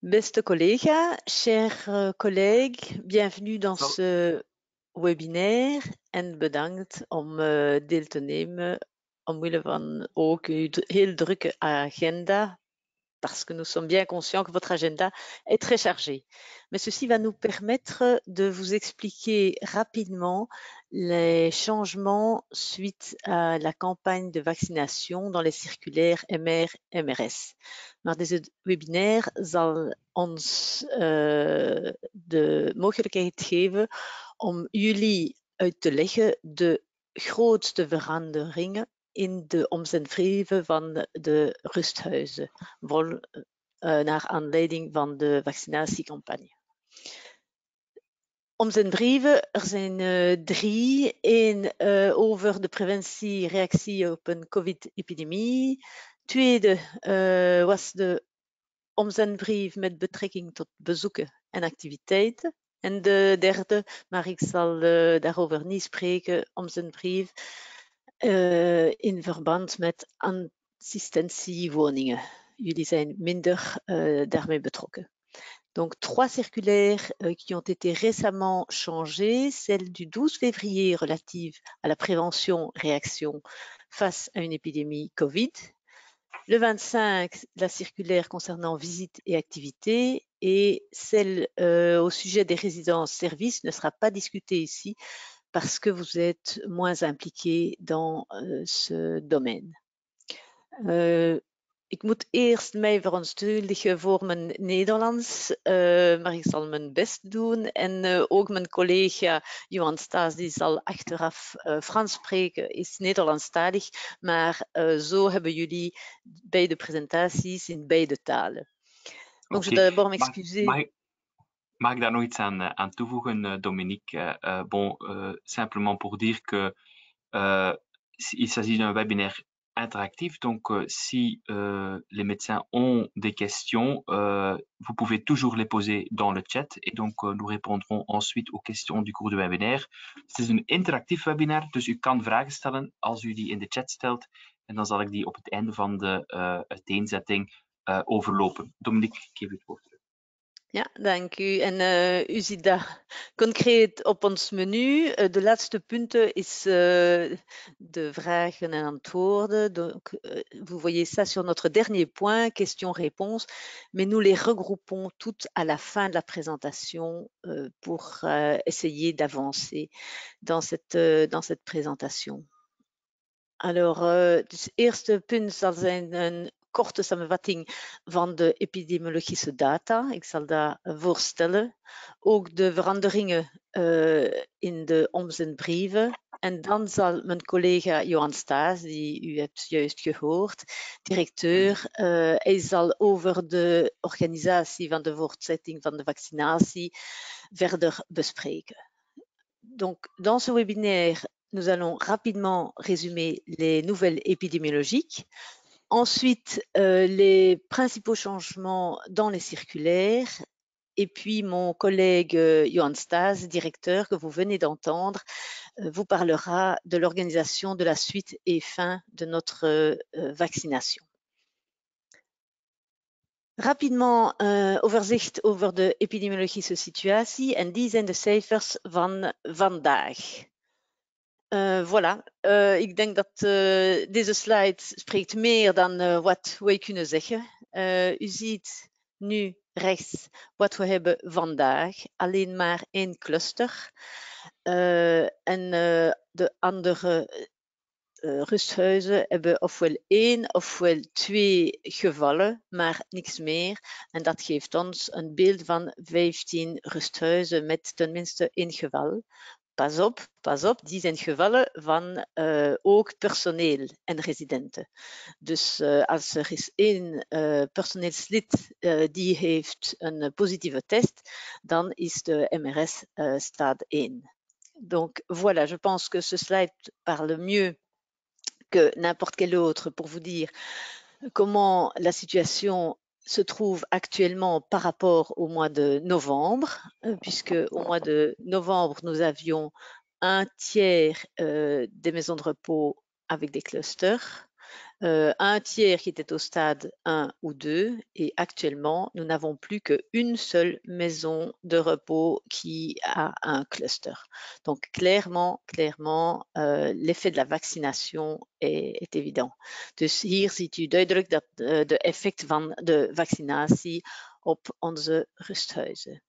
Beste collega, chers collègues, bienvenue dans Zo, ce webinaire en bedankt om deel te nemen omwille van ook uw heel drukke agenda, parce que nous sommes bien conscients que votre agenda est très chargé. Mais ceci va nous permettre de vous expliquer rapidement les changements suite à la campagne de vaccination dans les circulaires MR-MRS. Maar deze webinaire zal ons de mogelijkheid geven om jullie uit te leggen de grootste veranderingen in de omzendbrieven van de rusthuizen, naar aanleiding van de vaccinatiecampagne. Omzendbrieven, er zijn 3. Eén over de preventie-reactie op een COVID-epidemie. Tweede was de omzendbrief met betrekking tot bezoeken en activiteiten. En de derde, maar ik zal daarover niet spreken, omzendbrief in verband met assistentiewoningen. Jullie zijn minder daarmee betrokken. Donc, 3 circulaires qui ont été récemment changées. Celle du 12 février relative à la prévention-réaction face à une épidémie Covid. Le 25, la circulaire concernant visites et activités. Et celle au sujet des résidences-services ne sera pas discutée ici parce que vous êtes moins impliqués dans ce domaine. Ik moet eerst mij verontschuldigen voor mijn Nederlands, maar ik zal mijn best doen. En ook mijn collega Johan Staes, die zal achteraf Frans spreken, is Nederlandstalig. Maar zo hebben jullie beide presentaties in beide talen. Donc, je oké. dois d'abord Mag, m'excuser. mag, ik- mag ik daar nog iets aan toevoegen, Dominique? Simplement pour dire que il s'agit d'un webinaire interactif, donc si les médecins ont des questions, vous pouvez toujours les poser dans le chat et donc nous répondrons ensuite aux questions du cours du webinaire. Het is een interactief webinar, dus u kan vragen stellen als u die in de chat stelt en dan zal ik die op het einde van de uiteenzetting overlopen. Dominique, ik geef u het woord. Ja, dank u. En u ziet dat concreet op ons menu. De laatste punten is de vragen en antwoorden. Donc, vous voyez ça sur notre dernier point, questions-réponses. Mais nous les regroupons toutes à la fin de la présentation pour essayer d'avancer dans cette présentation. Alors, het eerste punt zal zijn een korte samenvatting van de epidemiologische data. Ik zal dat voorstellen. Ook de veranderingen in de omzendbrieven. En dan zal mijn collega Johan Staes, die u hebt juist gehoord, directeur, hij zal over de organisatie van de voortzetting van de vaccinatie verder bespreken. Donc, dans ce webinaire, nous allons rapidement résumer les nouvelles épidémiologiques. Ensuite, les principaux changements dans les circulaires. Et puis, mon collègue Johan Staes, directeur que vous venez d'entendre, vous parlera de l'organisation de la suite et fin de notre vaccination. Rapidement overzicht over de epidemiologische situatie en die zijn de cijfers van vandaag. Voilà, ik denk dat deze slide spreekt meer dan wat wij kunnen zeggen. U ziet nu rechts wat we hebben vandaag, alleen maar 1 cluster. En de andere rusthuizen hebben ofwel 1 ofwel 2 gevallen, maar niks meer. En dat geeft ons een beeld van 15 rusthuizen met tenminste 1 geval. Pas op, die zijn gevallen van ook personeel en residenten. Dus als er is 1 personeelslid die heeft een positieve test, dan is de MRS stade 1. Donc voilà, je pense que ce slide parle mieux que n'importe quel autre pour vous dire comment la situation se trouve actuellement par rapport au mois de novembre, puisque au mois de novembre, nous avions 1/3 des maisons de repos avec des clusters. un tiers qui était au stade 1 ou 2 et actuellement, nous n'avons plus qu'une seule maison de repos qui a un cluster. Donc clairement, l'effet de la vaccination est évident. Dus hier ziet u duidelijk dat de effect van de vaccinatie op onze rusthuizen.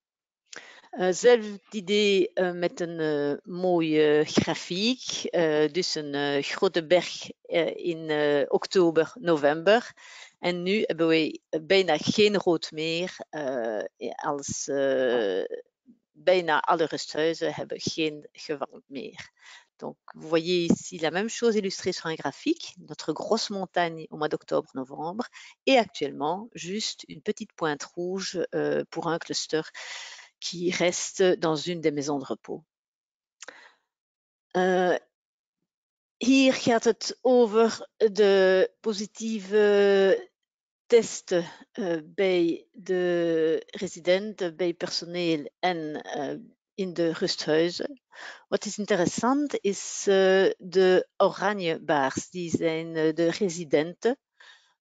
Zelfde idee met een mooie grafiek. Dus een grote berg in oktober, november. En nu hebben we bijna geen rood meer. Als bijna alle rusthuizen hebben geen geval meer. Donc, vous voyez ici la même chose illustrée sur un graphique, notre grosse montagne au mois d'octobre-novembre, et actuellement, juste une petite pointe rouge pour un cluster qui reste dans une des maisons de repos. Hier gaat het over de positieve testen bij de residenten, bij personeel en in de rusthuizen. Wat is interessant is de oranje baars, die zijn de residenten.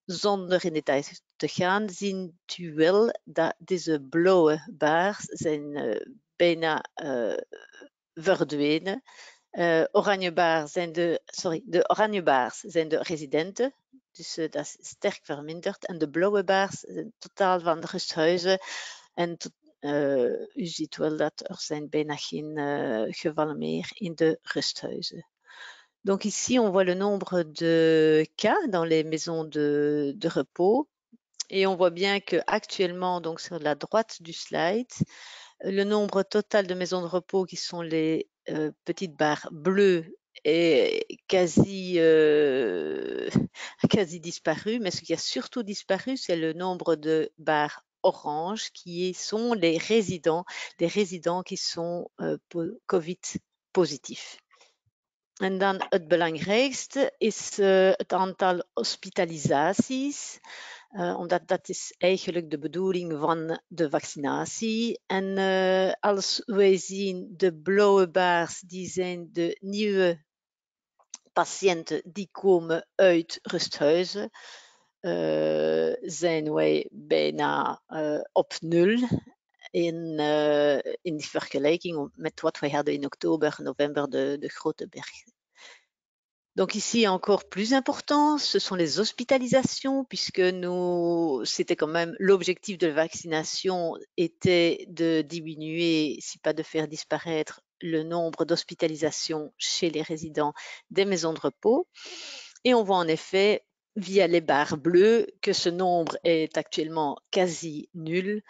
Zonder in detail te gaan, ziet u wel dat deze blauwe baars zijn bijna verdwenen. De oranje baars zijn de residenten, dus dat is sterk verminderd. En de blauwe baars zijn totaal van de rusthuizen. En u ziet wel dat er zijn bijna geen gevallen meer in de rusthuizen. Donc ici, on voit le nombre de cas dans les maisons de repos. Et on voit bien qu'actuellement, donc sur la droite du slide, le nombre total de maisons de repos qui sont les petites barres bleues est quasi disparu. Mais ce qui a surtout disparu, c'est le nombre de barres orange qui sont les résidents qui sont Covid positifs. En dan het belangrijkste is het aantal hospitalisaties, omdat dat is eigenlijk de bedoeling van de vaccinatie. En als wij zien de blauwe baars, die zijn de nieuwe patiënten die komen uit rusthuizen, zijn wij bijna op 0. In die vergelijking met wat we hadden in oktober, november, de grote berg. Donc ici, encore plus important, ce sont les hospitalisations, puisque c'était quand même l'objectif de la vaccination était de diminuer, si pas de faire disparaître, le nombre d'hospitalisations chez les résidents des maisons de repos. Et on voit en effet, via les barres bleues, que ce nombre est actuellement quasi nul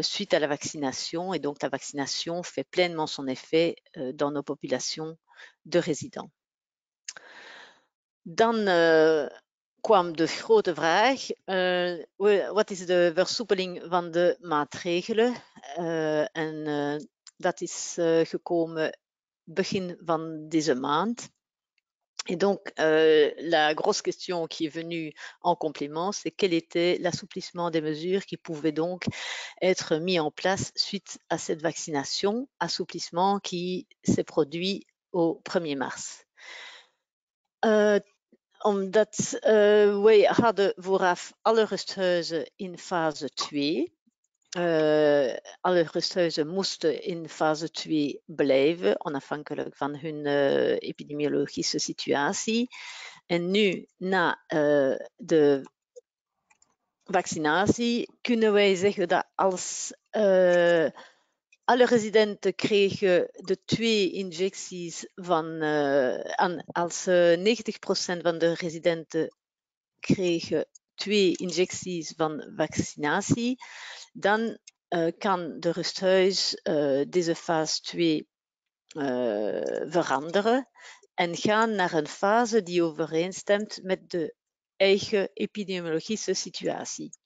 suite à la vaccination. Et donc, la vaccination fait pleinement son effet dans nos populations de résidents. Dan kwam de grote vraag, wat is de versoepeling van de maatregelen? Dat is gekomen begin van deze maand. Et donc, la grosse question qui est venue en complément, c'est quel était l'assouplissement des mesures qui pouvaient donc être mis en place suite à cette vaccination, assouplissement qui s'est produit au 1er mars. Omdat wij hadden vooraf alle rusthuizen in fase 2. Alle rusthuizen moesten in fase 2 blijven, onafhankelijk van hun epidemiologische situatie. En nu, na de vaccinatie, kunnen wij zeggen dat als alle residenten kregen de 2 injecties van, als 90% van de residenten kregen 2 injecties van vaccinatie, dan kan de rusthuis deze fase 2 veranderen en gaan naar een fase die overeenstemt met de eigen epidemiologische situatie.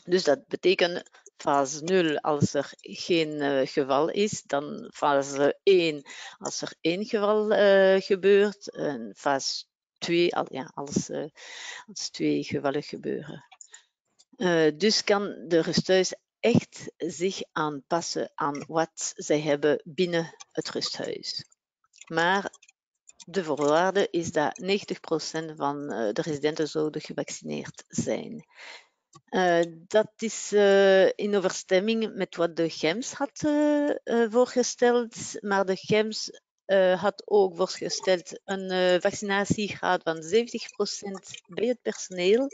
Dus dat betekent fase 0 als er geen geval is, dan fase 1 als er 1 geval gebeurt, en fase 2 als 2 gevallen gebeuren. Dus kan de rusthuis echt zich aanpassen aan wat zij hebben binnen het rusthuis. Maar de voorwaarde is dat 90% van de residenten zouden gevaccineerd zijn. Dat is in overeenstemming met wat de GEMS had voorgesteld, maar de GEMS had ook voorgesteld een vaccinatiegraad van 70% bij het personeel.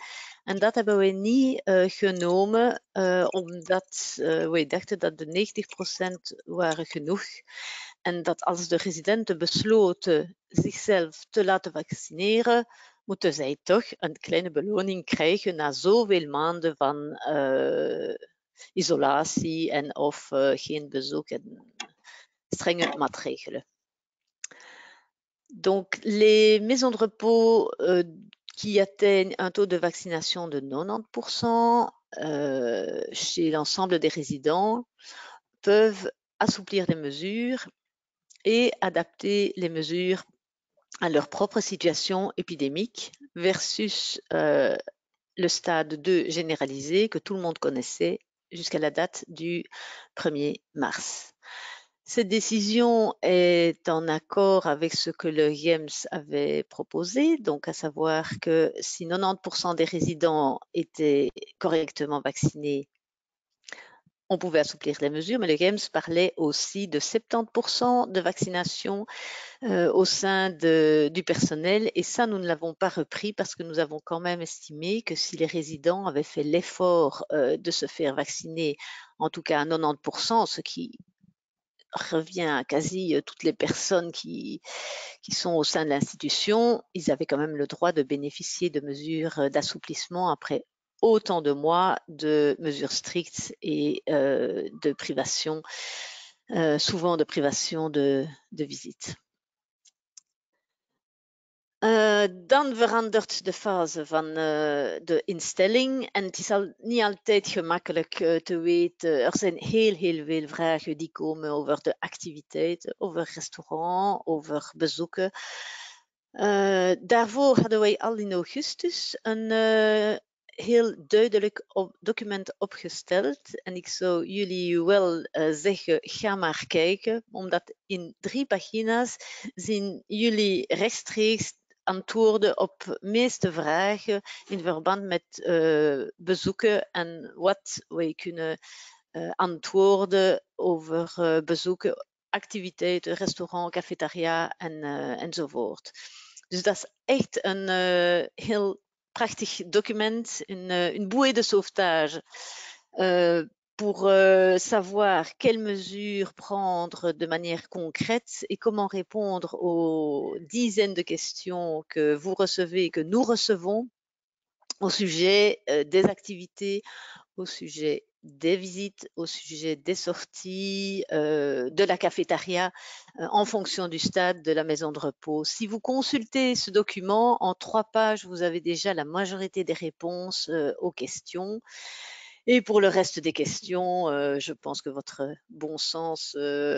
En dat hebben we niet genomen, omdat we dachten dat de 90% waren genoeg. En dat als de residenten besloten zichzelf te laten vaccineren, moeten zij toch een kleine beloning krijgen na zoveel maanden van isolatie en of geen bezoek en strenge maatregelen. Donc, les maisons de repos qui atteignent un taux de vaccination de 90% chez l'ensemble des résidents peuvent assouplir les mesures et adapter les mesures à leur propre situation épidémique versus le stade 2 généralisé que tout le monde connaissait jusqu'à la date du 1er mars. Cette décision est en accord avec ce que le GEMS avait proposé, donc à savoir que si 90% des résidents étaient correctement vaccinés, on pouvait assouplir les mesures, mais le GEMS parlait aussi de 70% de vaccination au sein du personnel, et ça, nous ne l'avons pas repris parce que nous avons quand même estimé que si les résidents avaient fait l'effort de se faire vacciner, en tout cas à 90%, ce qui revient à quasi toutes les personnes qui sont au sein de l'institution, ils avaient quand même le droit de bénéficier de mesures d'assouplissement après autant de mois de mesures strictes et de privation, souvent de privation de visite. Dan verandert de fase van de instelling en het is al niet altijd gemakkelijk te weten. Er zijn heel veel vragen die komen over de activiteiten, over restaurant, over bezoeken. Daarvoor hadden wij al in augustus een heel duidelijk document opgesteld. En ik zou jullie wel zeggen, ga maar kijken, omdat in 3 pagina's zien jullie rechtstreeks antwoorden op de meeste vragen in verband met bezoeken en wat wij kunnen antwoorden over bezoeken, activiteiten, restaurant, cafetaria enzovoort. Dus dat is echt een heel prachtig document, une bouée de sauvetage pour savoir quelles mesures prendre de manière concrète et comment répondre aux dizaines de questions que vous recevez, que nous recevons au sujet des activités, au sujet des visites, au sujet des sorties, de la cafétéria, en fonction du stade de la maison de repos. Si vous consultez ce document, en 3 pages, vous avez déjà la majorité des réponses aux questions. Et pour le reste des questions, je pense que votre bon sens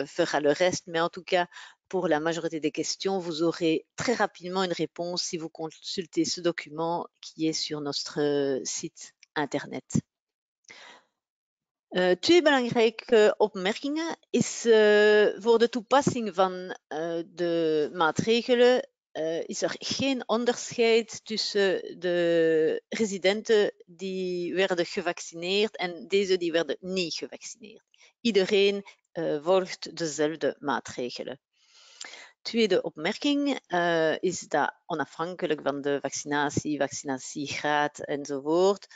fera le reste, mais en tout cas, pour la majorité des questions, vous aurez très rapidement une réponse si vous consultez ce document qui est sur notre site internet. 2 belangrijke opmerkingen is voor de toepassing van de maatregelen is er geen onderscheid tussen de residenten die werden gevaccineerd en deze die werden niet gevaccineerd. Iedereen volgt dezelfde maatregelen. Tweede opmerking is dat onafhankelijk van de vaccinatie, vaccinatiegraad enzovoort,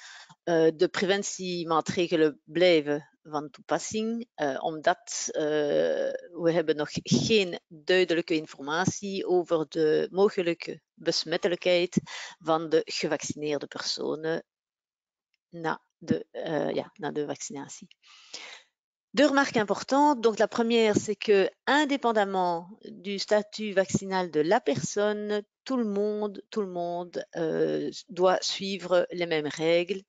de preventiemaatregelen blijven van toepassing, omdat we hebben nog geen duidelijke informatie over de mogelijke besmettelijkheid van de gevaccineerde personen na de vaccinatie. 2 remarques importantes. Donc, la première, c'est que, indépendamment du statut vaccinal de la personne, tout le monde doit suivre les mêmes règles.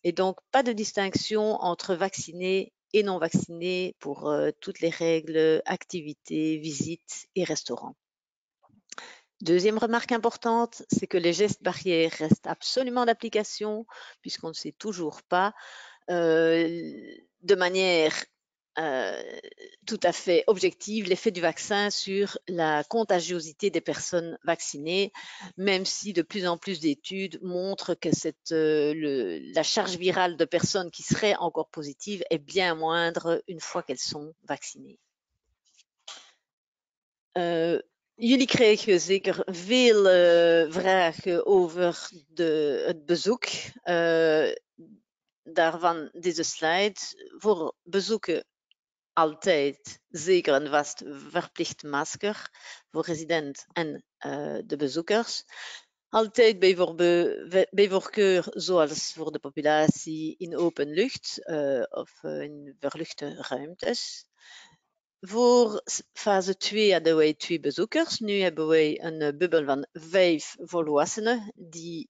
Et donc, pas de distinction entre vaccinés et non vaccinés pour toutes les règles, activités, visites et restaurants. Deuxième remarque importante, c'est que les gestes barrières restent absolument d'application, puisqu'on ne sait toujours pas de manière tout à fait objective l'effet du vaccin sur la contagiosité des personnes vaccinées, même si de plus en plus d'études montrent que la charge virale de personnes qui seraient encore positives est bien moindre une fois qu'elles sont vaccinées. Jullie kregen zeker veel vragen over het bezoek. Daarvan deze slide. Voor bezoeken altijd zeker een vast verplicht masker voor resident en de bezoekers. Altijd bij voorkeur, zoals voor de populatie, in open lucht of in verluchte ruimtes. Voor fase 2 hadden wij 2 bezoekers. Nu hebben wij een bubbel van 5 volwassenen die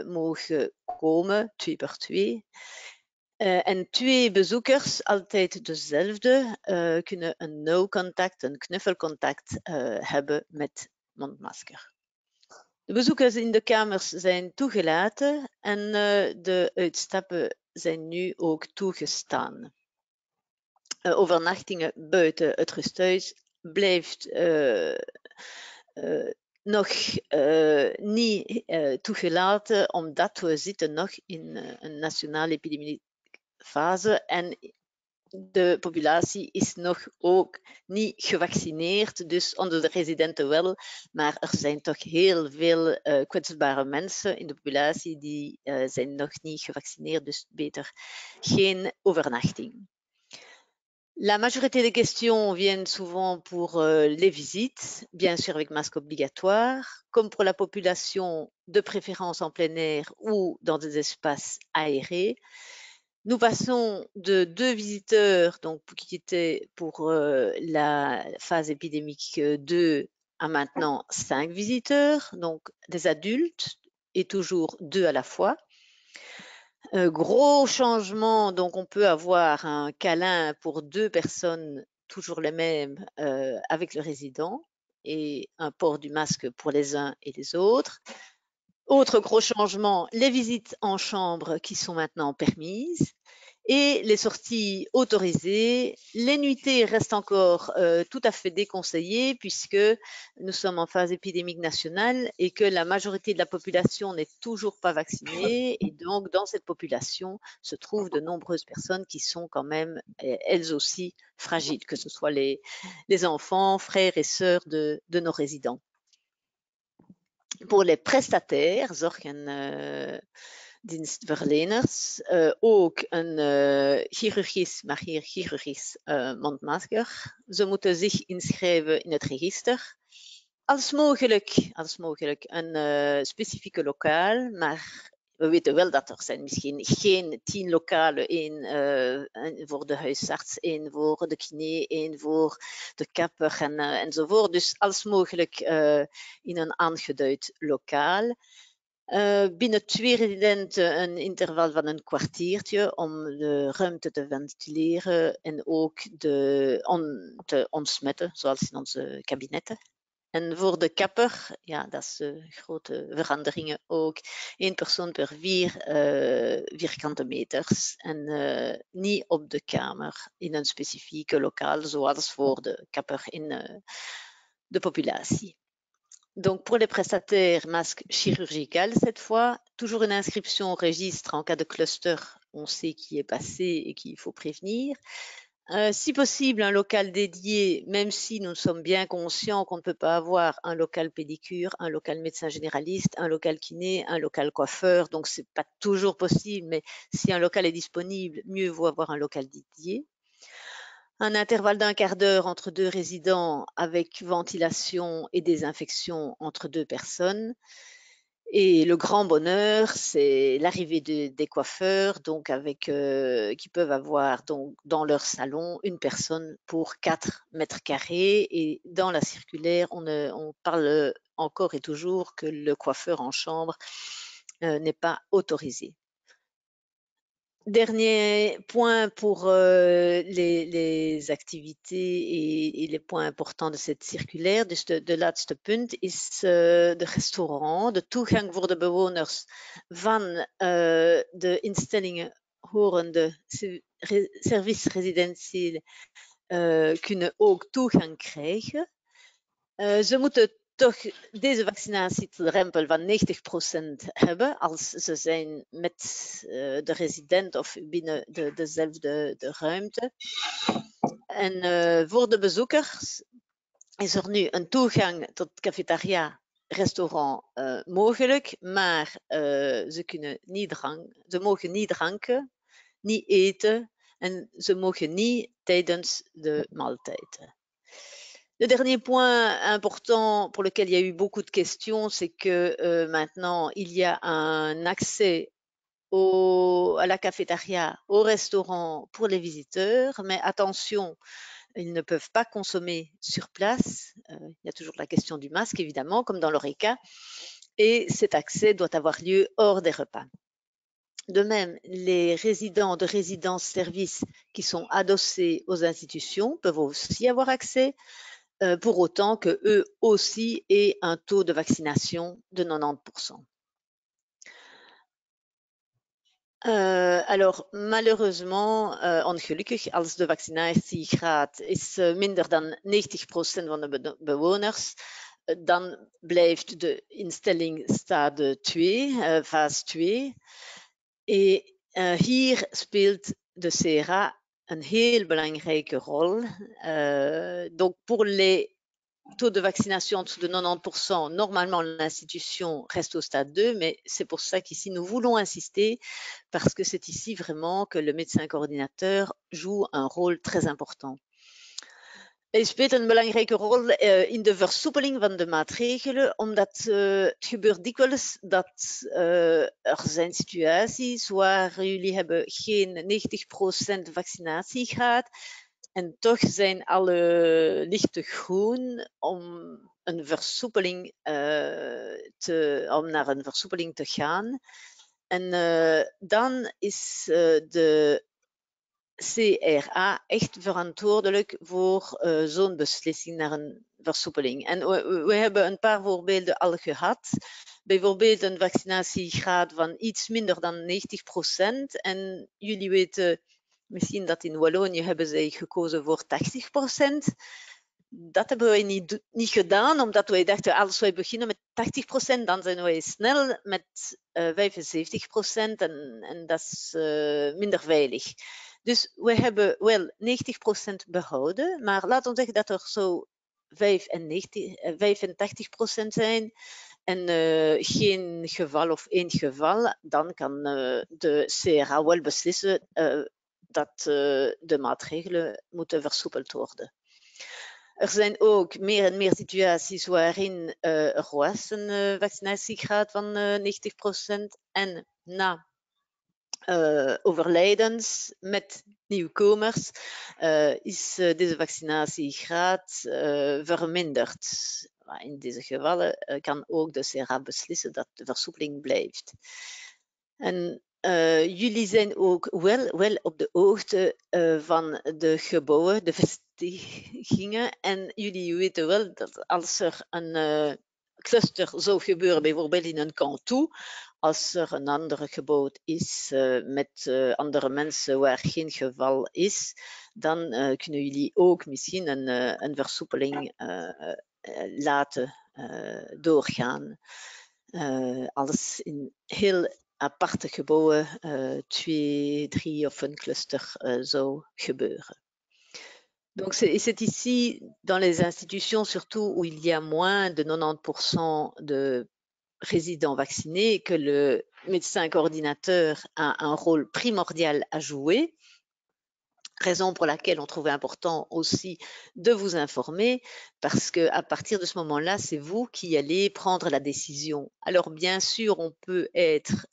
mogen komen, 2 per 2. En 2 bezoekers, altijd dezelfde, kunnen een no-contact, een knuffelcontact hebben met mondmasker. De bezoekers in de kamers zijn toegelaten en de uitstappen zijn nu ook toegestaan. Overnachtingen buiten het rusthuis blijft nog niet toegelaten, omdat we zitten nog in een nationale epidemiefase en de populatie is nog ook niet gevaccineerd, dus onder de residenten wel, maar er zijn toch heel veel kwetsbare mensen in de populatie die zijn nog niet gevaccineerd, dus beter geen overnachting. La majorité des questions viennent souvent pour les visites, bien sûr avec masque obligatoire, comme pour la population, de préférence en plein air ou dans des espaces aérés. Nous passons de 2 visiteurs, donc qui étaient pour la phase épidémique 2, à maintenant 5 visiteurs, donc des adultes et toujours 2 à la fois. Gros changement, donc on peut avoir un câlin pour 2 personnes, toujours les mêmes, avec le résident et un port du masque pour les uns et les autres. Autre gros changement, les visites en chambre qui sont maintenant permises et les sorties autorisées. Les nuitées restent encore tout à fait déconseillées puisque nous sommes en phase épidémique nationale et que la majorité de la population n'est toujours pas vaccinée. Et donc, dans cette population se trouvent de nombreuses personnes qui sont quand même, elles aussi, fragiles, que ce soit les enfants, frères et sœurs de nos résidents. Pour les prestataires, zorgendienstverleners, ook een chirurgisch, maar hier chirurgisch mondmasker. Ze moeten zich inschrijven in het register. Als mogelijk een specifieke lokaal, maar we weten wel dat er zijn misschien geen 10 lokalen, 1 voor de huisarts, 1 voor de kiné, 1 voor de kapper enzovoort. Dus als mogelijk in een aangeduid lokaal. Binnen 2 residenten een interval van een kwartiertje om de ruimte te ventileren en ook te ontsmetten, zoals in onze kabinetten. En voor de kapper, ja, dat is grote veranderingen ook. 1 persoon per 4 vierkante meters en niet op de kamer in een specifieke lokaal, zoals voor de kapper in de populatie. Donc pour les prestataires, masque chirurgical cette fois, toujours une inscription au registre en cas de cluster, on sait qui est passé et qu'il faut prévenir. Si possible, un local dédié, même si nous sommes bien conscients qu'on ne peut pas avoir un local pédicure, un local médecin généraliste, un local kiné, un local coiffeur, donc c'est pas toujours possible, mais si un local est disponible, mieux vaut avoir un local dédié. Un intervalle d'1 quart d'heure entre 2 résidents avec ventilation et désinfection entre 2 personnes. Et le grand bonheur, c'est l'arrivée des coiffeurs, donc qui peuvent avoir donc, dans leur salon 1 personne pour 4 mètres carrés. Et dans la circulaire, on parle encore et toujours que le coiffeur en chambre n'est pas autorisé. Dernier point pour les activités et les points importants de cette circulaire. Dus de laatste punt is de restaurant, de toegang voor de bewoners van de instellingen horende service residentieel kunnen ook toegang krijgen. Ze moeten toch deze vaccinatiedrempel van 90% hebben als ze zijn met de resident of binnen dezelfde ruimte. En voor de bezoekers is er nu een toegang tot cafetaria, restaurant mogelijk, maar ze mogen niet dranken, niet eten en ze mogen niet tijdens de maaltijden. Le dernier point important pour lequel il y a eu beaucoup de questions, c'est que maintenant, il y a un accès à la cafétéria, au restaurant pour les visiteurs, mais attention, ils ne peuvent pas consommer sur place. Il y a toujours la question du masque, évidemment, comme dans l'ORECA, et cet accès doit avoir lieu hors des repas. De même, les résidents de résidence-service qui sont adossés aux institutions peuvent aussi avoir accès, pour autant qu'eux aussi aient un taux de vaccination de 90%. Alors, malheureusement, ongelukkig, als de vaccinatiegraad is minder dan 90% van de bewoners, dan blijft de instelling stade 2, fase 2. Et hier speelt de CRA een heel belangrijke rol. Donc, pour les taux de vaccination en dessous de 90%, normalement l'institution reste au stade 2, mais c'est pour ça qu'ici nous voulons insister, parce que c'est ici vraiment que le médecin coördinateur joue un rôle très important. Hij speelt een belangrijke rol in de versoepeling van de maatregelen, omdat het gebeurt dikwijls dat er zijn situaties waar jullie hebben geen 90% vaccinatiegraad en toch zijn alle lichten groen om naar een versoepeling te gaan. En dan is de CRA echt verantwoordelijk voor zo'n beslissing naar een versoepeling. En we hebben een paar voorbeelden al gehad. Bijvoorbeeld een vaccinatiegraad van iets minder dan 90%. En jullie weten misschien dat in Wallonië hebben zij gekozen voor 80%. Dat hebben wij niet gedaan, omdat wij dachten, als wij beginnen met 80%, dan zijn wij snel met 75% en dat is minder veilig. Dus we hebben wel 90% behouden, maar laten we zeggen dat er zo 85% zijn en geen geval of 1 geval, dan kan de CRA wel beslissen dat de maatregelen moeten versoepeld worden. Er zijn ook meer en meer situaties waarin er was een vaccinatiegraad van 90% en na overlijdens met nieuwkomers is deze vaccinatiegraad verminderd. In deze gevallen kan ook de CRA beslissen dat de versoepeling blijft. En jullie zijn ook wel op de hoogte van de gebouwen, de vestigingen. En jullie weten wel dat als er een cluster zou gebeuren, bijvoorbeeld in een kantoor, als er een ander gebouw is met andere mensen waar geen geval is, dan kunnen jullie ook misschien een versoepeling laten doorgaan. Als in heel aparte gebouwen 2, 3 of een cluster zou gebeuren. Donc c'est ici, dans les institutions surtout où il y a moins de 90% de résidents vaccinés, que le médecin coordinateur a un rôle primordial à jouer. Raison pour laquelle on trouvait important aussi de vous informer, parce que à partir de ce moment-là, c'est vous qui allez prendre la décision. Alors bien sûr, on peut être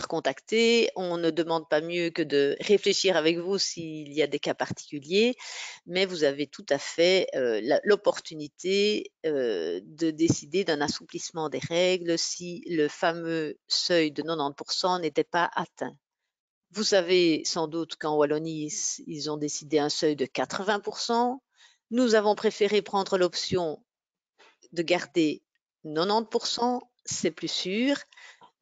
contacté, on ne demande pas mieux que de réfléchir avec vous s'il y a des cas particuliers, mais vous avez tout à fait l'opportunité de décider d'un assouplissement des règles si le fameux seuil de 90% n'était pas atteint. Vous savez sans doute qu'en Wallonie, ils ont décidé un seuil de 80%. Nous avons préféré prendre l'option de garder 90%, c'est plus sûr.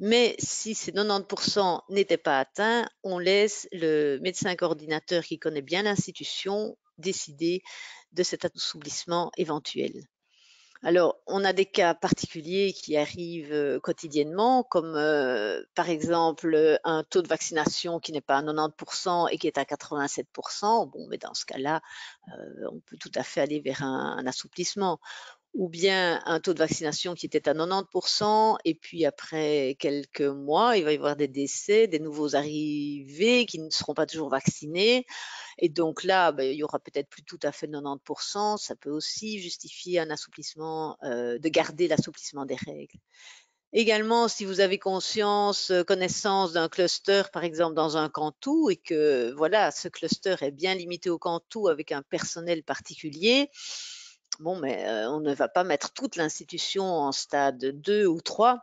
Mais si ces 90% n'étaient pas atteints, on laisse le médecin coordinateur qui connaît bien l'institution décider de cet assouplissement éventuel. Alors, on a des cas particuliers qui arrivent quotidiennement, comme par exemple un taux de vaccination qui n'est pas à 90% et qui est à 87%. Bon, mais dans ce cas-là, on peut tout à fait aller vers un assouplissement. Ou bien un taux de vaccination qui était à 90%, et puis après quelques mois, il va y avoir des décès, des nouveaux arrivés qui ne seront pas toujours vaccinés. Et donc là, il y aura peut-être plus tout à fait 90%. Ça peut aussi justifier un assouplissement, de garder l'assouplissement des règles. Également, si vous avez connaissance d'un cluster, par exemple dans un canton, et que voilà, ce cluster est bien limité au canton avec un personnel particulier, bon, mais on ne va pas mettre toute l'institution en stade 2 ou 3,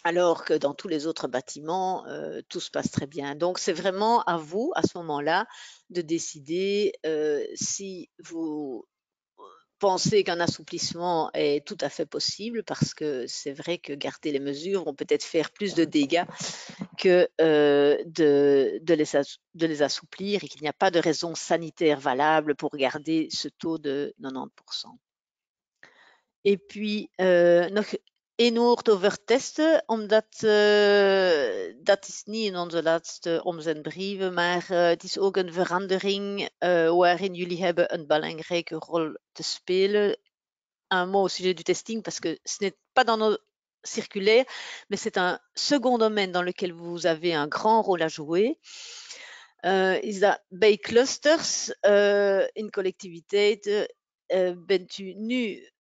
alors que dans tous les autres bâtiments, tout se passe très bien. Donc, c'est vraiment à vous, à ce moment-là, de décider si vous pensez qu'un assouplissement est tout à fait possible, parce que c'est vrai que garder les mesures vont peut-être faire plus de dégâts que de les assouplir, et qu'il n'y a pas de raison sanitaire valable pour garder ce taux de 90%. Et puis nog één woord over testen, omdat dat is niet in onze laatste omzendbrieven, maar het is ook een verandering waarin jullie hebben een belangrijke rol te spelen. Un mot au sujet du testing, parce que ce n'est pas dans nos circulaires, mais c'est un second domaine dans lequel vous avez un grand rôle à jouer. Is dat bij clusters in collectiviteiten bent u nu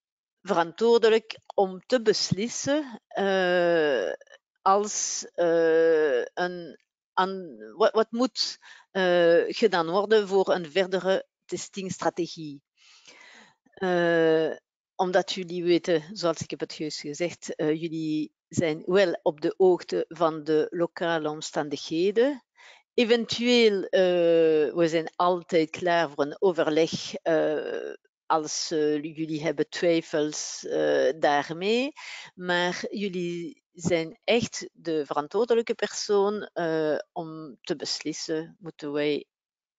verantwoordelijk om te beslissen als wat moet gedaan worden voor een verdere testingstrategie. Omdat jullie weten, zoals ik heb het juist gezegd, jullie zijn wel op de hoogte van de lokale omstandigheden. Eventueel, we zijn altijd klaar voor een overleg als jullie hebben twijfels daarmee. Maar jullie zijn echt de verantwoordelijke persoon om te beslissen, moeten wij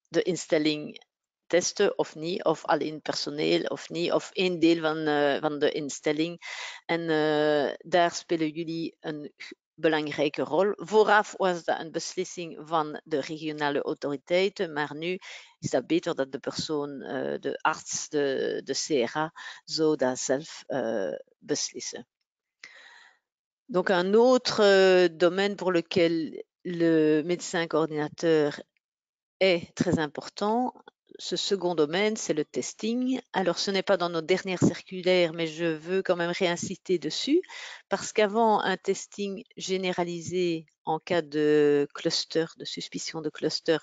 de instelling testen of niet, of alleen personeel of niet, of één deel van de instelling. En daar spelen jullie een belangrijke rol. Vooraf was dat een beslissing van de regionale autoriteiten, maar nu is dat beter dat de persoon, de arts, de CRA, zo dat zelf beslissen. Donc un autre domaine pour lequel le médecin coordinateur est très important. Ce second domaine, c'est le testing. Alors, ce n'est pas dans nos dernières circulaires, mais je veux quand même réinciter dessus, parce qu'avant, un testing généralisé en cas de cluster, de suspicion de cluster,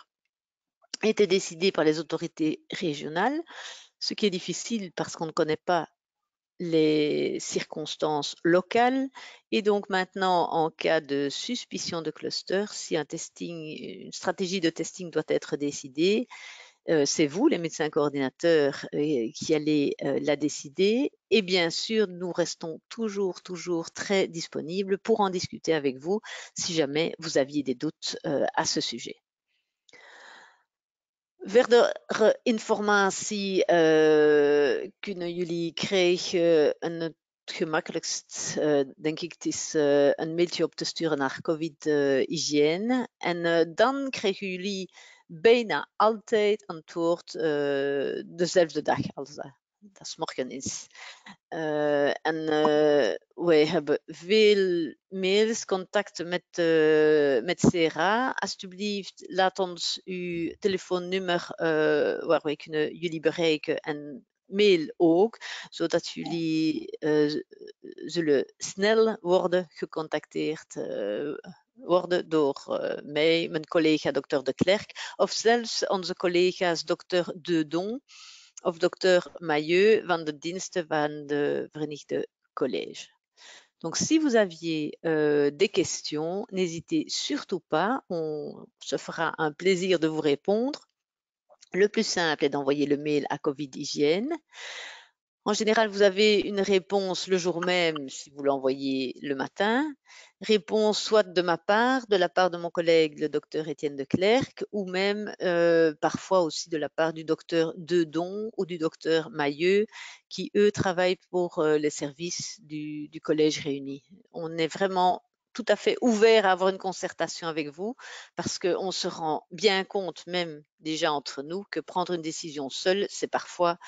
était décidé par les autorités régionales, ce qui est difficile parce qu'on ne connaît pas les circonstances locales. Et donc maintenant, en cas de suspicion de cluster, si une stratégie de testing doit être décidée, c'est vous, les médecins coordinateurs, qui allez la décider. Et bien sûr, nous restons toujours très disponibles pour en discuter avec vous si jamais vous aviez des doutes à ce sujet. Verdere informatie kunnen jullie krijgen. En het gemakkelijkst, denk ik, het is een mailtje op te sturen naar COVID-hygiëne. En dan krijgen jullie bijna altijd antwoord dezelfde dag als dat 's morgen is. Wij hebben veel mails, contacten met CRA. Alsjeblieft, laat ons uw telefoonnummer waar wij kunnen jullie bereiken, en mail ook, zodat jullie zullen snel worden gecontacteerd worden door mij, mijn collega dokter De Klerk, of zelfs onze collega's dokter Dedon of dokter Mailleux van de diensten van de Verenigde Collèges. Donc, si vous aviez des questions, n'hésitez surtout pas, on se fera un plaisir de vous répondre. Le plus simple est d'envoyer le mail à COVID Hygiène. En général, vous avez une réponse le jour même si vous l'envoyez le matin. Réponse soit de ma part, de la part de mon collègue, le docteur Étienne de Clercq, ou même parfois aussi de la part du docteur Dedon ou du docteur Mailleux, qui eux travaillent pour les services du collège réuni. On est vraiment tout à fait ouvert à avoir une concertation avec vous parce qu'on se rend bien compte, même déjà entre nous, que prendre une décision seule, c'est parfois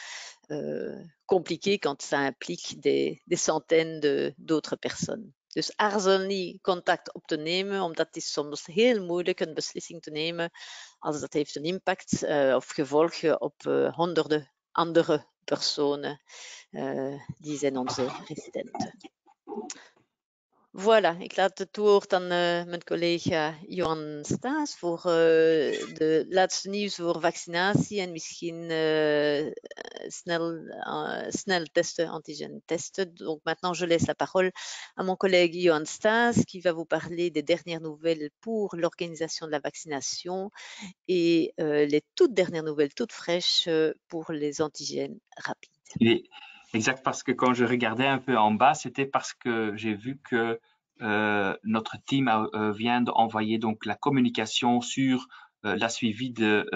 compliqué quand ça implique des centaines d'autres personnes. Dus aarzel niet contact op te nemen, omdat het is soms heel moeilijk een beslissing te nemen als dat heeft een impact of gevolgen op honderden andere personen die zijn onze residenten. Voilà, ik laat het woord aan mijn collega Johan Staes voor de laatste nieuws voor vaccinatie en misschien snel testen, antigène testen. Donc maintenant, je laisse la parole à mon collègue Johan Staes qui va vous parler des dernières nouvelles pour l'organisation de la vaccination et les toutes dernières nouvelles, toutes fraîches pour les antigènes rapides. Et exact, parce que quand je regardais un peu en bas, c'était parce que j'ai vu que notre team vient d'envoyer donc la communication sur la suivi de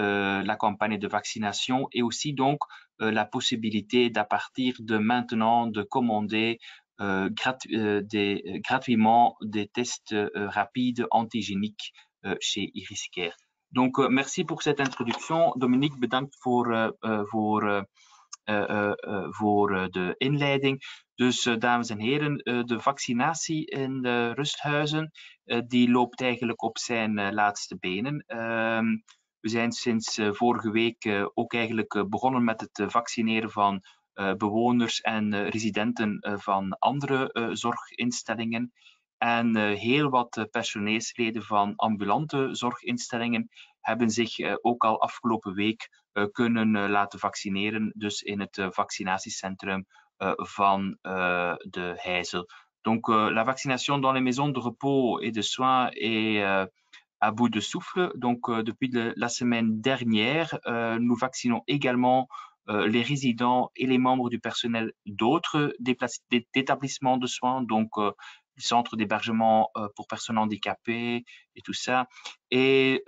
la campagne de vaccination et aussi donc la possibilité d'à partir de maintenant de commander gratuitement des tests rapides antigéniques chez Iriscare. Donc merci pour cette introduction. Dominique, bedankt voor de inleiding. Dus dames en heren, de vaccinatie in de rusthuizen die loopt eigenlijk op zijn laatste benen. We zijn sinds vorige week ook eigenlijk begonnen met het vaccineren van bewoners en residenten van andere zorginstellingen. En heel wat personeelsleden van ambulante zorginstellingen hebben zich ook al afgelopen week kunnen laten vaccineren, dus in het vaccinatiecentrum van de Heizel. Donc la vaccination dans les maisons de repos et de soins est à bout de souffle. Donc depuis la semaine dernière, nous vaccinons également les résidents et les membres du personnel d'autres établissements de soins, donc les centres d'hébergement pour personnes handicapées et tout ça, et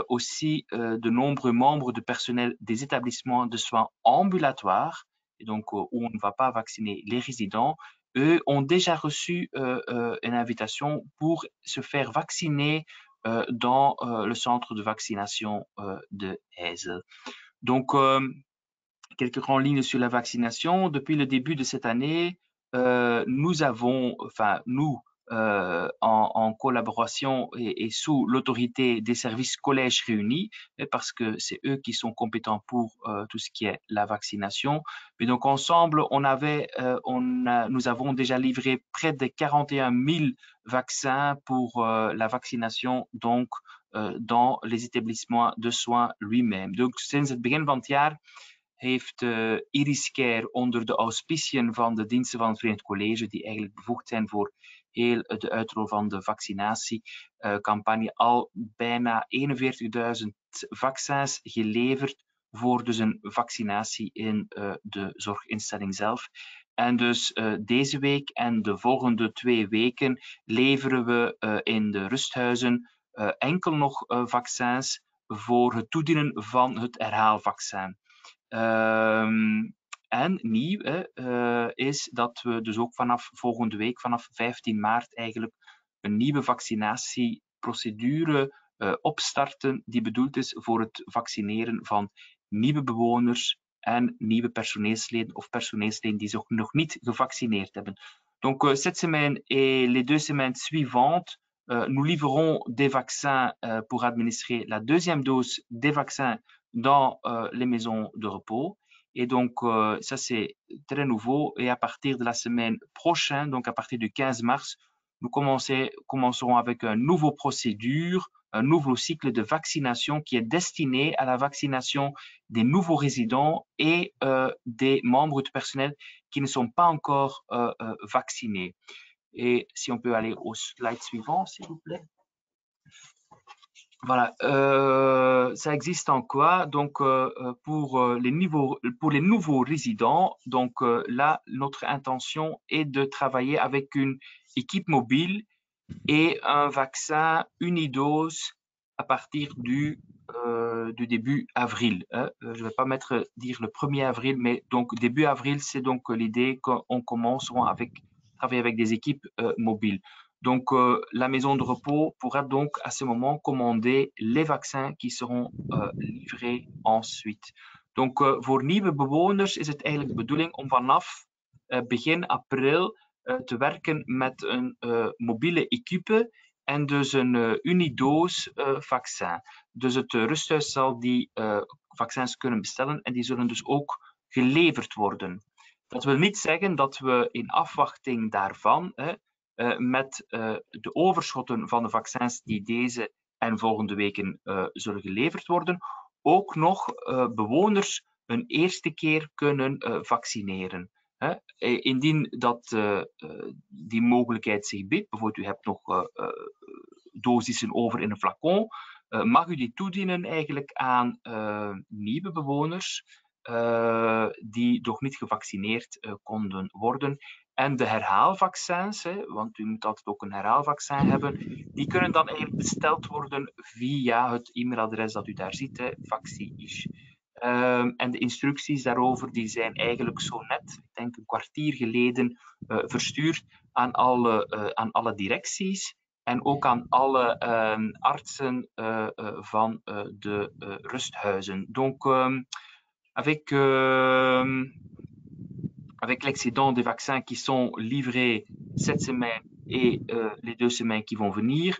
aussi de nombreux membres du personnel des établissements de soins ambulatoires, et donc où on ne va pas vacciner les résidents. Eux ont déjà reçu une invitation pour se faire vacciner dans le centre de vaccination de Heizel. Donc, quelques grandes lignes sur la vaccination. Depuis le début de cette année, nous avons, enfin nous, en collaboration et sous l'autorité des services collèges réunis, parce que c'est eux qui sont compétents pour tout ce qui est la vaccination. Mais donc ensemble, nous avons déjà livré près de 41 000 vaccins pour la vaccination, donc dans les établissements de soins lui-même. Donc sinds het begin van het jaar heeft Iriscare onder de auspiciën van de diensten van het Verenigd College, die eigenlijk bevoegd zijn voor heel de uitrol van de vaccinatiecampagne, al bijna 41.000 vaccins geleverd voor dus een vaccinatie in de zorginstelling zelf. En dus deze week en de volgende 2 weken leveren we in de rusthuizen enkel nog vaccins voor het toedienen van het herhaalvaccin. En nieuw is dat we dus ook vanaf volgende week, vanaf 15 maart eigenlijk, een nieuwe vaccinatieprocedure opstarten die bedoeld is voor het vaccineren van nieuwe bewoners en nieuwe personeelsleden of personeelsleden die zich nog niet gevaccineerd hebben. Donc cette semaine et les 2 semaines suivantes, nous livrerons des vaccins pour administrer la deuxième dose des vaccins dans les maisons de repos. Et donc, ça, c'est très nouveau. Et à partir de la semaine prochaine, donc à partir du 15 mars, nous commencerons avec une nouvelle procédure, un nouveau cycle de vaccination qui est destiné à la vaccination des nouveaux résidents et des membres du personnel qui ne sont pas encore vaccinés. Et si on peut aller au slide suivant, s'il vous plaît. Voilà, ça existe en quoi? Donc, pour les nouveaux résidents, donc là, notre intention est de travailler avec une équipe mobile et un vaccin unidose à partir du début avril. Hein. Je ne vais pas dire le 1er avril, mais donc début avril, c'est donc l'idée qu'on commence travailler avec des équipes mobiles. Donc, la maison de repos pourra donc à ce moment commander les vaccins qui seront livrés ensuite. Donc, voor nieuwe bewoners is het eigenlijk de bedoeling om vanaf begin april te werken met een mobiele equipe en dus een unidoos vaccin. Dus het rusthuis zal die vaccins kunnen bestellen en die zullen dus ook geleverd worden. Dat wil niet zeggen dat we in afwachting daarvan met de overschotten van de vaccins die deze en volgende weken zullen geleverd worden, ook nog bewoners een eerste keer kunnen vaccineren. Indien die mogelijkheid zich biedt, bijvoorbeeld u hebt nog dosissen over in een flacon, mag u die toedienen eigenlijk aan nieuwe bewoners die nog niet gevaccineerd konden worden. En de herhaalvaccins, want u moet altijd ook een herhaalvaccin hebben, die kunnen dan eigenlijk besteld worden via het e-mailadres dat u daar ziet, Vacci-ish. En de instructies daarover die zijn eigenlijk zo net, ik denk een kwartier geleden, verstuurd aan alle directies en ook aan alle artsen van de rusthuizen. Donc, avec l'excédent des vaccins qui sont livrés cette semaine et les 2 semaines qui vont venir,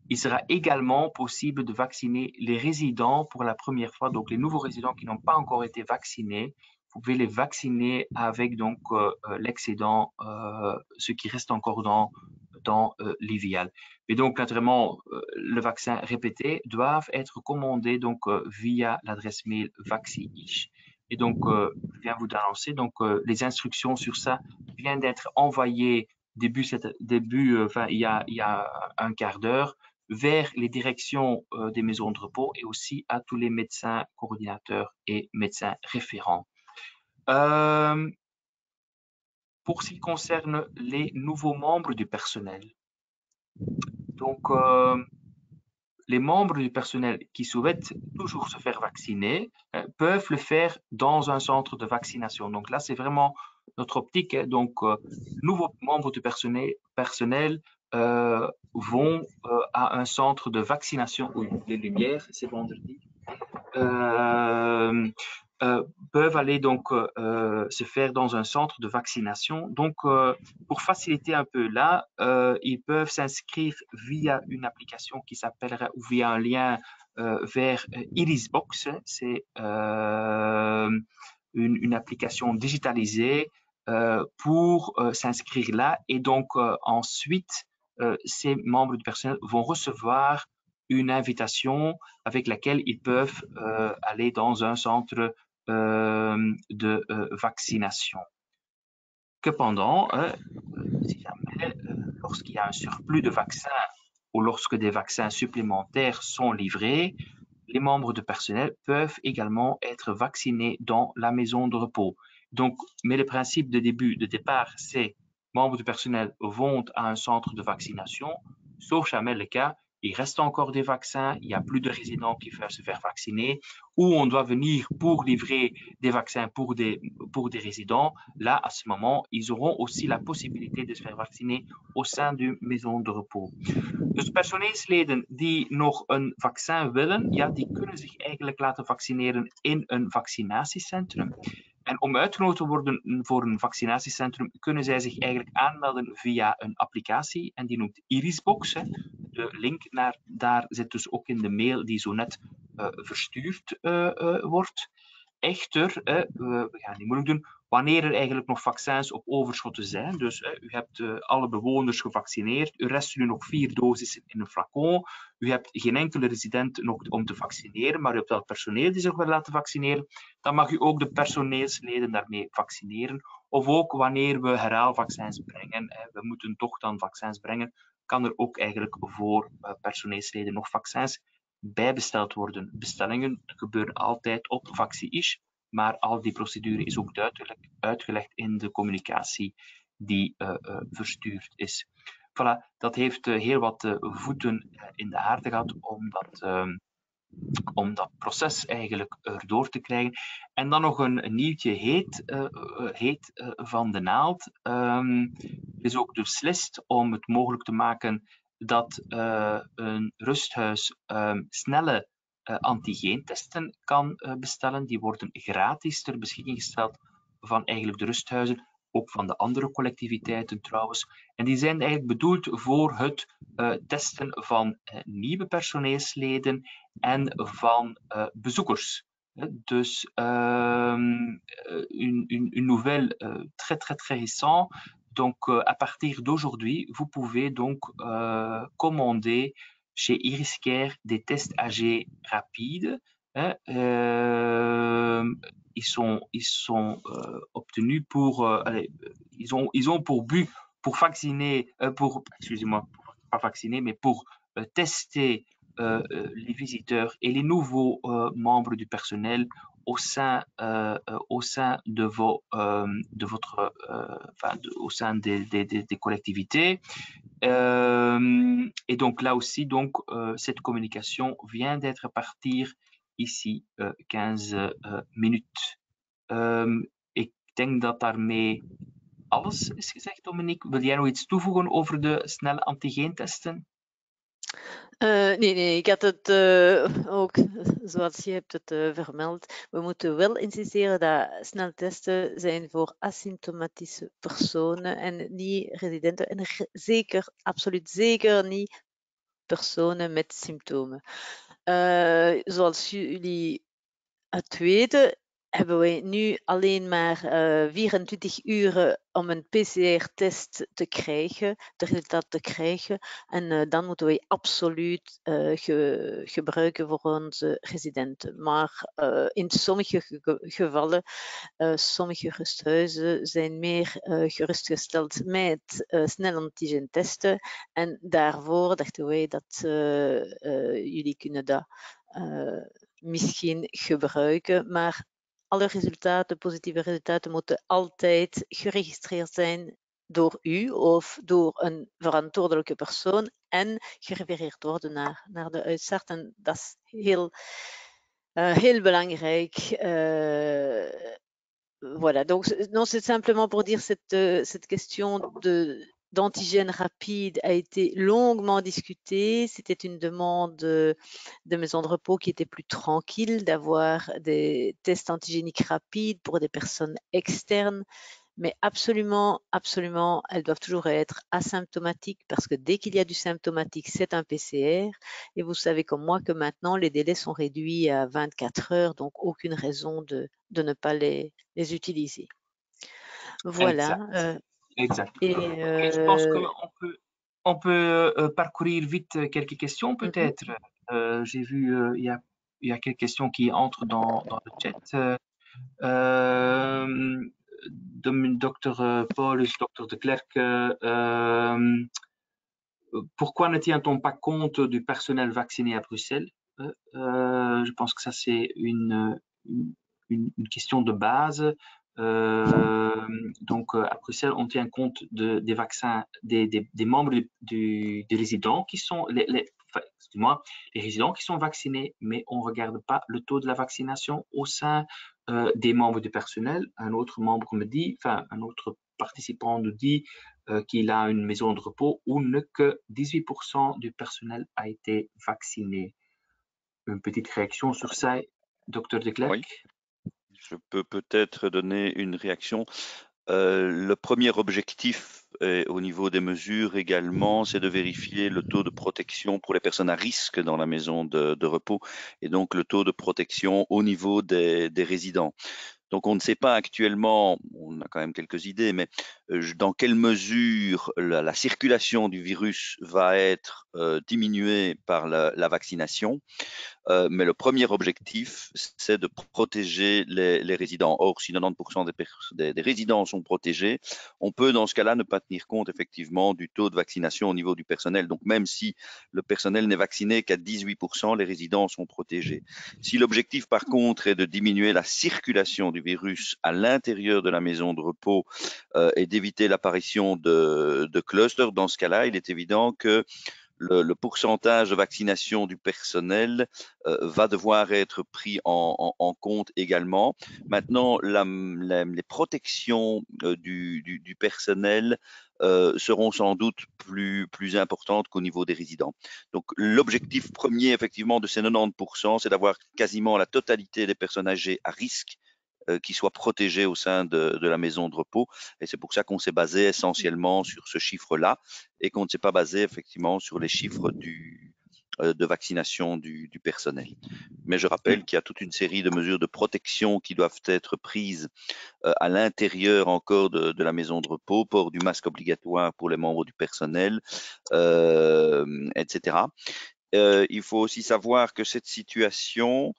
il sera également possible de vacciner les résidents pour la première fois, donc les nouveaux résidents qui n'ont pas encore été vaccinés. Vous pouvez les vacciner avec donc l'excédent, ce qui reste encore dans l'IVIAL. Et donc, naturellement, le vaccin répété doivent être commandés donc via l'adresse mail Vacci-ish. Et donc, je viens vous annoncer, donc les instructions sur ça viennent d'être envoyées il y a un quart d'heure vers les directions des maisons de repos et aussi à tous les médecins coordinateurs et médecins référents. Pour ce qui concerne les nouveaux membres du personnel, donc les membres du personnel qui souhaitent toujours se faire vacciner peuvent le faire dans un centre de vaccination. Donc là, c'est vraiment notre optique. Donc, nouveaux membres du personnel vont à un centre de vaccination. Oui, les lumières, c'est vendredi. Peuvent aller donc se faire dans un centre de vaccination. Donc, pour faciliter un peu là, ils peuvent s'inscrire via une application qui s'appellera ou via un lien vers Irisbox. C'est une application digitalisée pour s'inscrire là. Et donc, ensuite, ces membres du personnel vont recevoir une invitation avec laquelle ils peuvent aller dans un centre de vaccination. Cependant, si jamais, lorsqu'il y a un surplus de vaccins ou lorsque des vaccins supplémentaires sont livrés, les membres du personnel peuvent également être vaccinés dans la maison de repos. Donc, mais le principe de départ, c'est membres du personnel vont à un centre de vaccination, sauf jamais le cas, il reste encore des vaccins, il n'y a plus de résidents qui veulent se faire vacciner, ou on doit venir pour livrer des vaccins pour des résidents. Là, à ce moment, ils auront aussi la possibilité de se faire vacciner au sein d'une maison de repos. Dus personeelsleden die nog een vaccin willen, ja, die kunnen zich eigenlijk laten vaccineren in een vaccinatiecentrum. En om uitgenodigd te worden voor een vaccinatiecentrum, kunnen zij zich eigenlijk aanmelden via een applicatie en die noemt Irisbox. De link daar zit dus ook in de mail die zo net verstuurd wordt. Echter, we gaan niet moeilijk doen, wanneer er eigenlijk nog vaccins op overschotten zijn, dus u hebt alle bewoners gevaccineerd, er resten nu nog 4 dosissen in een flacon, u hebt geen enkele resident nog om te vaccineren, maar u hebt wel personeel die zich wil laten vaccineren, dan mag u ook de personeelsleden daarmee vaccineren. Of ook wanneer we herhaalvaccins brengen, we moeten toch dan vaccins brengen, kan er ook eigenlijk voor personeelsleden nog vaccins bijbesteld worden. Bestellingen gebeuren altijd op vaccin-ish, maar al die procedure is ook duidelijk uitgelegd in de communicatie die verstuurd is. Voilà, dat heeft heel wat voeten in de aarde gehad om dat proces eigenlijk erdoor te krijgen. En dan nog een nieuwtje heet van de naald. Is ook beslist om het mogelijk te maken dat een rusthuis snelle antigeentesten kan bestellen. Die worden gratis ter beschikking gesteld van eigenlijk de rusthuizen, ook van de andere collectiviteiten trouwens. En die zijn eigenlijk bedoeld voor het testen van nieuwe personeelsleden en van bezoekers. Dus une nouvelle très très très récente. Donc à partir d'aujourd'hui, vous pouvez donc commander chez Iriscare des tests AG rapides. Ils sont obtenus pour, ils ont pour but pour vacciner, excusez-moi, pas vacciner, mais pour tester les visiteurs et les nouveaux membres du personnel au sein de votre, au sein des collectivités. Et donc là aussi, donc, cette communication vient d'être partir ici 15 minuten. Ik denk dat daarmee alles is gezegd, Dominique. Wil jij nog iets toevoegen over de snelle antigeentesten? Nee, ik had het ook, zoals je hebt het vermeld. We moeten wel insisteren dat sneltesten zijn voor asymptomatische personen en niet residenten. En zeker, absoluut zeker niet personen met symptomen. Zoals jullie het weten, hebben wij nu alleen maar 24 uur om een PCR-test te krijgen, de resultaat te krijgen. En dan moeten wij absoluut gebruiken voor onze residenten. Maar in sommige gevallen, sommige rusthuizen zijn meer gerustgesteld met snel antigen testen. En daarvoor dachten wij dat jullie kunnen dat misschien gebruiken, maar alle resultaten, positieve resultaten, moeten altijd geregistreerd zijn door u of door een verantwoordelijke persoon en gerefereerd worden naar de uitstart. En dat is heel belangrijk. Voilà, donc non, c'est simplement pour dire cette question d'antigène rapide a été longuement discutée. C'était une demande de maisons de repos qui était plus tranquille d'avoir des tests antigéniques rapides pour des personnes externes. Mais absolument, absolument, elles doivent toujours être asymptomatiques parce que dès qu'il y a du symptomatique, c'est un PCR. Et vous savez comme moi que maintenant, les délais sont réduits à 24 heures, donc aucune raison de ne pas les utiliser. Voilà. Exact. Je pense qu'on peut parcourir vite quelques questions peut-être. J'ai vu, il y a quelques questions qui entrent dans le chat. Dr. Paulus, Dr. de Klerk, pourquoi ne tient-on pas compte du personnel vacciné à Bruxelles? Je pense que ça c'est une question de base. Donc à Bruxelles, on tient compte des vaccins des membres des résidents qui sont excusez-moi, les résidents qui sont vaccinés, mais on ne regarde pas le taux de la vaccination au sein des membres du personnel. Un autre membre me dit, un autre participant nous dit qu'il a une maison de repos où que 18% du personnel a été vacciné. Une petite réaction sur ça, Dr. de Klerk? Oui. Je peux peut-être donner une réaction. Le premier objectif au niveau des mesures également, c'est de vérifier le taux de protection pour les personnes à risque dans la maison de repos et donc le taux de protection au niveau des résidents. Donc on ne sait pas actuellement, on a quand même quelques idées, mais dans quelle mesure la circulation du virus va être diminuée par la vaccination. Mais le premier objectif, c'est de protéger les résidents. Or, si 90% des résidents sont protégés, on peut dans ce cas-là ne pas tenir compte effectivement du taux de vaccination au niveau du personnel. Donc même si le personnel n'est vacciné qu'à 18%, les résidents sont protégés. Si l'objectif par contre est de diminuer la circulation du virus à l'intérieur de la maison de repos et d'éviter l'apparition de clusters, dans ce cas-là, il est évident que le pourcentage de vaccination du personnel va devoir être pris en compte également. Maintenant, les protections du personnel seront sans doute plus importantes qu'au niveau des résidents. Donc, l'objectif premier, effectivement, de ces 90%, c'est d'avoir quasiment la totalité des personnes âgées à risque qui soient protégés au sein de la maison de repos. Et c'est pour ça qu'on s'est basé essentiellement sur ce chiffre-là et qu'on ne s'est pas basé effectivement sur les chiffres de vaccination du personnel. Mais je rappelle qu'il y a toute une série de mesures de protection qui doivent être prises à l'intérieur encore de la maison de repos, port du masque obligatoire pour les membres du personnel, etc. Il faut aussi savoir que cette situation,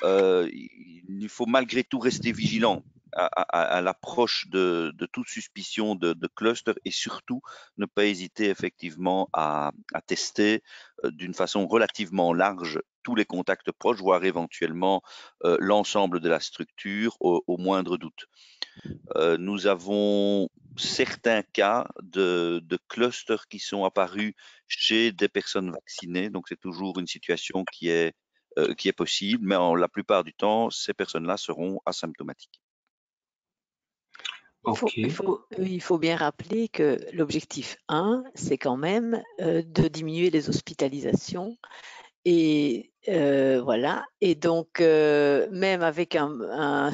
il faut malgré tout rester vigilant à l'approche de toute suspicion de cluster et surtout ne pas hésiter effectivement à tester d'une façon relativement large tous les contacts proches, voire éventuellement l'ensemble de la structure au moindre doute. Nous avons certains cas de clusters qui sont apparus chez des personnes vaccinées, donc c'est toujours une situation qui est possible, mais la plupart du temps, ces personnes-là seront asymptomatiques. Il faut bien rappeler que l'objectif 1, c'est quand même de diminuer les hospitalisations. Et voilà. Et donc, même avec un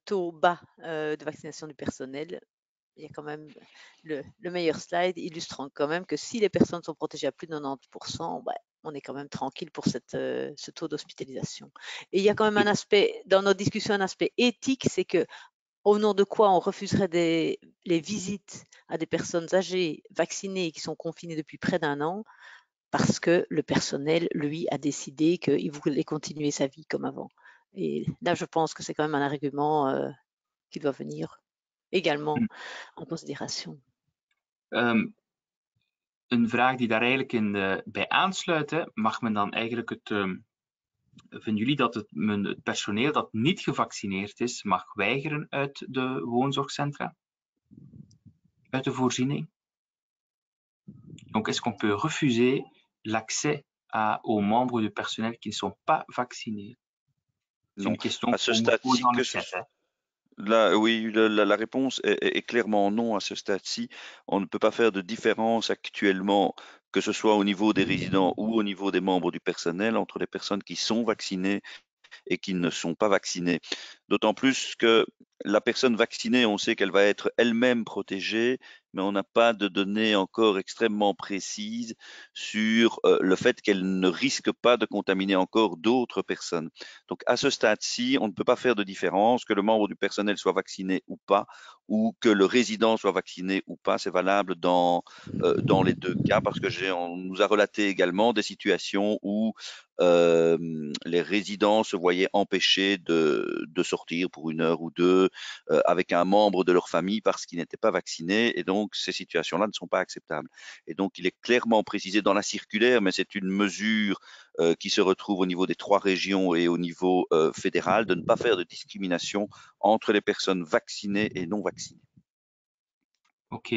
taux bas de vaccination du personnel, il y a quand même le meilleur slide illustrant quand même que si les personnes sont protégées à plus de 90%, bah, on est quand même tranquille pour ce taux d'hospitalisation. Et il y a quand même un aspect, dans nos discussions, un aspect éthique, c'est que au nom de quoi on refuserait les visites à des personnes âgées vaccinées qui sont confinées depuis près d'un an parce que le personnel, lui, a décidé qu'il voulait continuer sa vie comme avant. Et là, je pense que c'est quand même un argument qui doit venir également en considération. Een vraag die daar eigenlijk bij aansluit, hè. Mag men dan eigenlijk vinden jullie dat het personeel dat niet gevaccineerd is, mag weigeren uit de woonzorgcentra? Uit de voorziening? Donc, est-ce qu'on peut refuser l'accès aux membres du personnel qui ne sont pas vaccinés? C'est une question à ce stade-ci, là, oui, la réponse est clairement non à ce stade-ci. On ne peut pas faire de différence actuellement, que ce soit au niveau des résidents ou au niveau des membres du personnel, entre les personnes qui sont vaccinées et qui ne sont pas vaccinées. D'autant plus que la personne vaccinée, on sait qu'elle va être elle-même protégée, mais on n'a pas de données encore extrêmement précises sur le fait qu'elle ne risque pas de contaminer encore d'autres personnes. Donc à ce stade-ci, on ne peut pas faire de différence, que le membre du personnel soit vacciné ou pas, ou que le résident soit vacciné ou pas. C'est valable dans les deux cas, parce que on nous a relaté également des situations où les résidents se voyaient empêchés de sortir pour 1 heure ou 2 avec un membre de leur famille parce qu'ils n'étaient pas vaccinés, et donc ces situations-là ne sont pas acceptables. Et donc il est clairement précisé dans la circulaire, mais c'est une mesure qui se retrouve au niveau des 3 régions et au niveau fédéral, de ne pas faire de discrimination entre les personnes vaccinées et non vaccinées. Ok.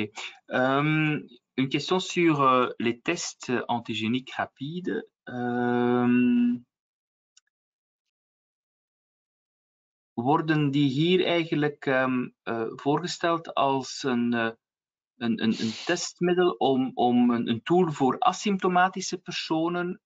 Une question sur les tests antigéniques rapides. Worden die hier eigenlijk voorgesteld als een testmiddel om een tool voor asymptomatische personen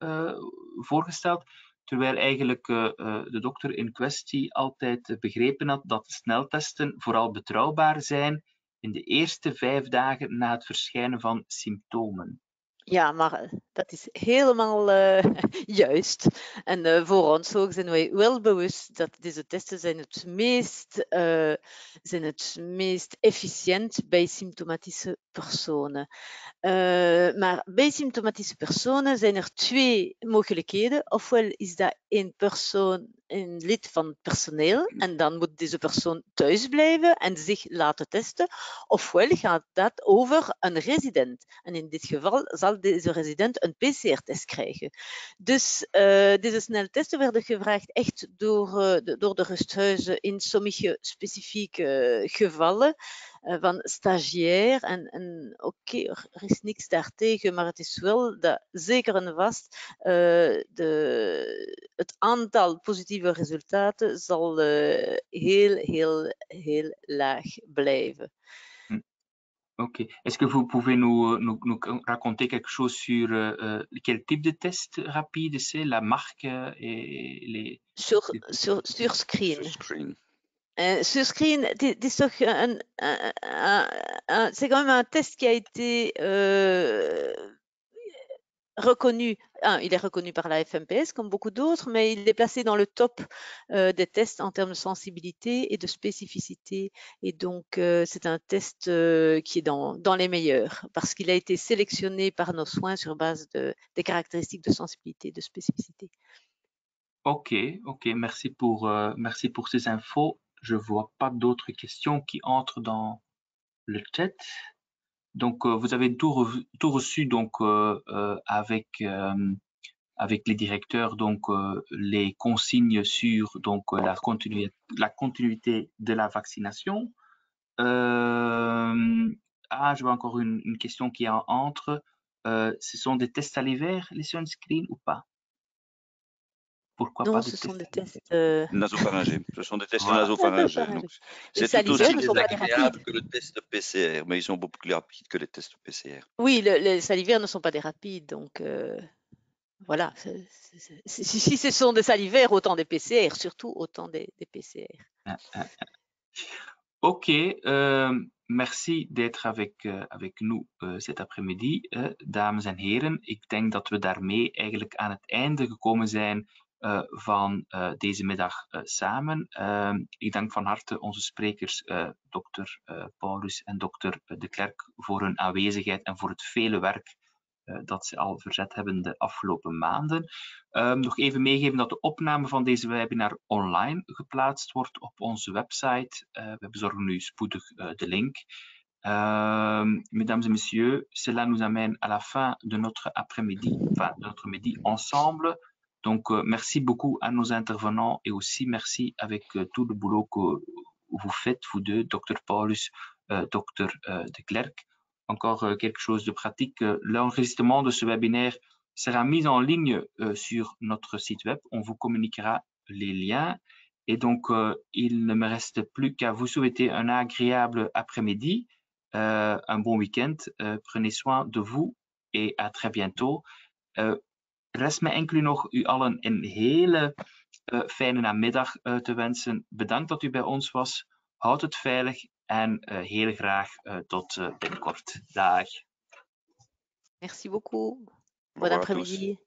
voorgesteld, terwijl eigenlijk de dokter in kwestie altijd begrepen had dat de sneltesten vooral betrouwbaar zijn in de eerste 5 dagen na het verschijnen van symptomen. Ja, maar dat is helemaal juist. En voor ons ook zijn wij wel bewust dat deze testen zijn het meest efficiënt bij symptomatische personen. Maar bij symptomatische personen zijn er 2 mogelijkheden. Ofwel is dat een lid van het personeel en dan moet deze persoon thuis blijven en zich laten testen. Ofwel gaat dat over een resident. En in dit geval zal deze resident een PCR-test krijgen. Dus deze sneltesten werden gevraagd echt door de rusthuizen in sommige specifieke gevallen van stagiair. En oké, er is niks daartegen, maar het is wel dat zeker en vast het aantal positieve resultaten zal heel laag blijven. Ok. Est-ce que vous pouvez nous raconter quelque chose sur quel type de test rapide c'est, la marque et les... Sur screen. Sur screen. Sur screen, het is toch c'est quand même un test qui a été reconnu. Il est reconnu par la FMPS comme beaucoup d'autres, mais il est placé dans le top des tests en termes de sensibilité et de spécificité. Et donc, c'est un test qui est dans les meilleurs parce qu'il a été sélectionné par nos soins sur base des caractéristiques de sensibilité et de spécificité. Ok, merci pour ces infos. Je vois pas d'autres questions qui entrent dans le chat. Donc, vous avez tout reçu donc avec les directeurs, donc les consignes sur donc la continuité de la vaccination. Je vois encore une question qui entre. Ce sont des tests salivaires, les sunscreen ou pas? Pourquoi Non, pas des ce sont des tests tests Nasopharyngés. Ce sont des tests Voilà. nasopharyngés. Donc, Les c'est tout aussi salivaires ne sont pas des désagréable rapides. que le test PCR, mais ils sont beaucoup plus rapides que les tests PCR. Oui, les salivaires ne sont pas des rapides, donc voilà. Si ce sont des salivaires, autant des PCR, surtout autant des PCR. Ok, merci d'être avec nous cet après-midi, dames en heren. Ik denk dat we daarmee eigenlijk aan het einde gekomen zijn van deze middag samen. Ik dank van harte onze sprekers, dokter Paulus en dokter De Klerk, voor hun aanwezigheid en voor het vele werk dat ze al verzet hebben de afgelopen maanden. Nog even meegeven dat de opname van deze webinar online geplaatst wordt op onze website. We bezorgen nu spoedig de link. Mesdames et messieurs, cela nous amène à la fin de notre après-midi, enfin de notre midi ensemble. Donc merci beaucoup à nos intervenants et aussi merci avec tout le boulot que vous faites, vous deux, Dr Paulus, Dr De Klerk. Encore quelque chose de pratique. L'enregistrement de ce webinaire sera mis en ligne sur notre site web. On vous communiquera les liens. Et donc, il ne me reste plus qu'à vous souhaiter un agréable après-midi, un bon week-end. Prenez soin de vous et à très bientôt. Rest me enkel nog u allen een hele fijne namiddag te wensen. Bedankt dat u bij ons was. Houd het veilig en heel graag tot binnenkort. Dag. Merci beaucoup. Au Bon revoir à tous. après-midi.